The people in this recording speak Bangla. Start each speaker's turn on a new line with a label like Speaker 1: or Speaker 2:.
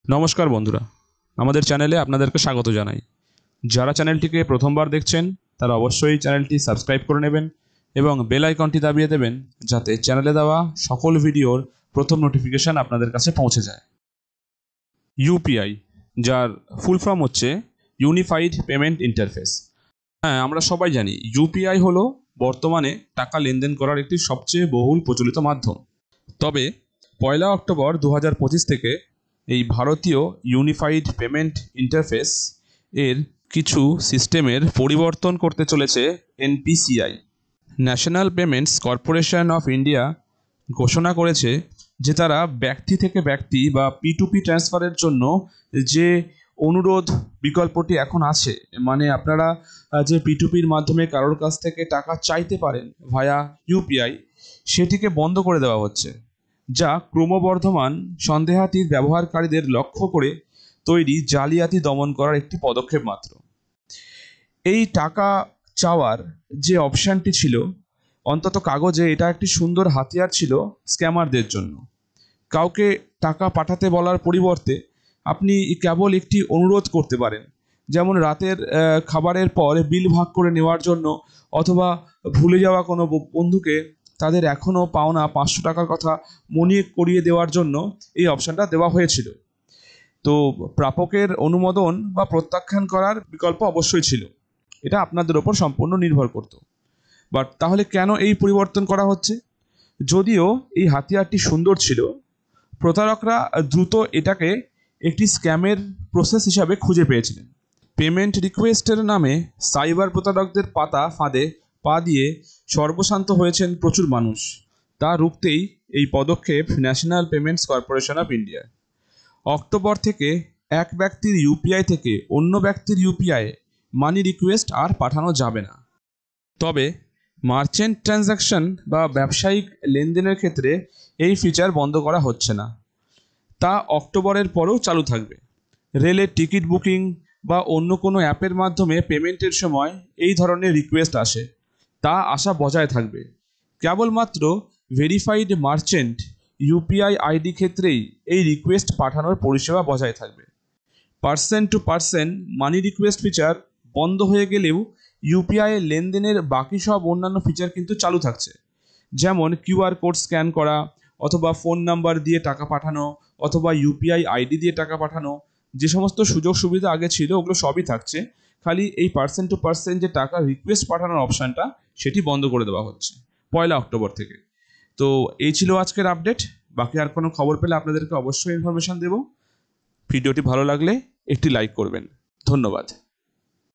Speaker 1: নমস্কার বন্ধুরা, আমাদের চ্যানেলে আপনাদেরকে স্বাগত জানাই। যারা চ্যানেলটিকে প্রথমবার দেখছেন তারা অবশ্যই চ্যানেলটি সাবস্ক্রাইব করে নেবেন এবং বেল আইকনটি দাবিয়ে দেবেন যাতে চ্যানেলে দেওয়া সকল ভিডিওর প্রথম নোটিফিকেশান আপনাদের কাছে পৌঁছে যায়। ইউপিআই, যার ফুল ফর্ম হচ্ছে ইউনিফাইড পেমেন্ট ইন্টারফেস। হ্যাঁ, আমরা সবাই জানি ইউপিআই হলো বর্তমানে টাকা লেনদেন করার একটি সবচেয়ে বহুল প্রচলিত মাধ্যম। তবে 1 অক্টোবর 2025 থেকে এই ভারতীয় ইউনিফাইড পেমেন্ট ইন্টারফেস এর কিছু সিস্টেমের পরিবর্তন করতে চলেছে NPCI. National payments corporation of India ঘোষণা করেছে যে তারা ব্যক্তি থেকে ব্যক্তি বা P2P ট্রান্সফারের জন্য যে অনুরোধ বিকল্পটি এখন আছে, মানে আপনারা যে P2Pর মাধ্যমে কারোর কাছ থেকে টাকা চাইতে পারেন ভায়া ইউপিআই, সেটিকে বন্ধ করে দেওয়া হচ্ছে, যা ক্রমবর্ধমান সন্দেহাতীত ব্যবহারকারীদের লক্ষ্য করে তৈরি জালিয়াতি দমন করার একটি পদক্ষেপ মাত্র। এই টাকা চাওয়ার যে অপশানটি ছিল, অন্তত কাগজে এটা একটি সুন্দর হাতিয়ার ছিল স্ক্যামারদের জন্য। কাউকে টাকা পাঠাতে বলার পরিবর্তে আপনি কেবল একটি অনুরোধ করতে পারেন, যেমন রাতের খাবারের পর বিল ভাগ করে নেওয়ার জন্য, অথবা ভুলে যাওয়া কোনো বন্ধুকে তাদের এখনও পাওনা 500 টাকার কথা মনে করিয়ে দেওয়ার জন্য এই অপশানটা দেওয়া হয়েছিল। তো প্রাপকের অনুমোদন বা প্রত্যাখ্যান করার বিকল্প অবশ্যই ছিল, এটা আপনাদের ওপর সম্পূর্ণ নির্ভর করত। বাট তাহলে কেন এই পরিবর্তন করা হচ্ছে? যদিও এই হাতিয়ারটি সুন্দর ছিল, প্রতারকরা দ্রুত এটাকে একটি স্ক্যামের প্রসেস হিসাবে খুঁজে পেয়েছিলেন। পেমেন্ট রিকোয়েস্টের নামে সাইবার প্রতারকদের ফাঁদে পা দিয়ে সর্বশান্ত হয়েছেন প্রচুর মানুষ। তা রুখতেই এই পদক্ষেপ national payments corporation of India. October থেকে এক ব্যক্তির ইউপিআই থেকে অন্য ব্যক্তির ইউপিআইয়ে মানি রিকোয়েস্ট আর পাঠানো যাবে না। তবে মার্চেন্ট ট্রানজ্যাকশন বা ব্যবসায়িক লেনদেনের ক্ষেত্রে এই ফিচার বন্ধ করা হচ্ছে না। তা অক্টোবরের পরেও চালু থাকবে। রেলের টিকিট বুকিং বা অন্য কোনো অ্যাপের মাধ্যমে পেমেন্টের সময় এই ধরনের রিকোয়েস্ট আসে, তা আশা বজায় থাকবে। কেবলমাত্র ভেরিফাইড মার্চেন্ট ইউপিআই আইডি ক্ষেত্রেই এই রিকোয়েস্ট পাঠানোর পরিষেবা বজায় থাকবে। Person to person money request feature বন্ধ হয়ে গেলেও ইউপিআই লেনদেনের বাকি সব অন্যান্য ফিচার কিন্তু চালু থাকছে, যেমন কিউআর কোড স্ক্যান করা, অথবা ফোন নাম্বার দিয়ে টাকা পাঠানো, অথবা ইউপিআই আইডি দিয়ে টাকা পাঠানো। যে সমস্ত সুযোগ সুবিধা আগে ছিল ওগুলো সবই থাকছে, খালি এই পার্সন টু পার্সন যে টাকা রিকোয়েস্ট পাঠানোর অপশানটা সেটি বন্ধ করে দেওয়া হচ্ছে 1 অক্টোবর থেকে। তো এই ছিল আজকের আপডেট। বাকি আর কোনো খবর পেলে আপনাদেরকে অবশ্যই ইনফরমেশান দেব। ভিডিওটি ভালো লাগলে একটি লাইক করবেন। ধন্যবাদ।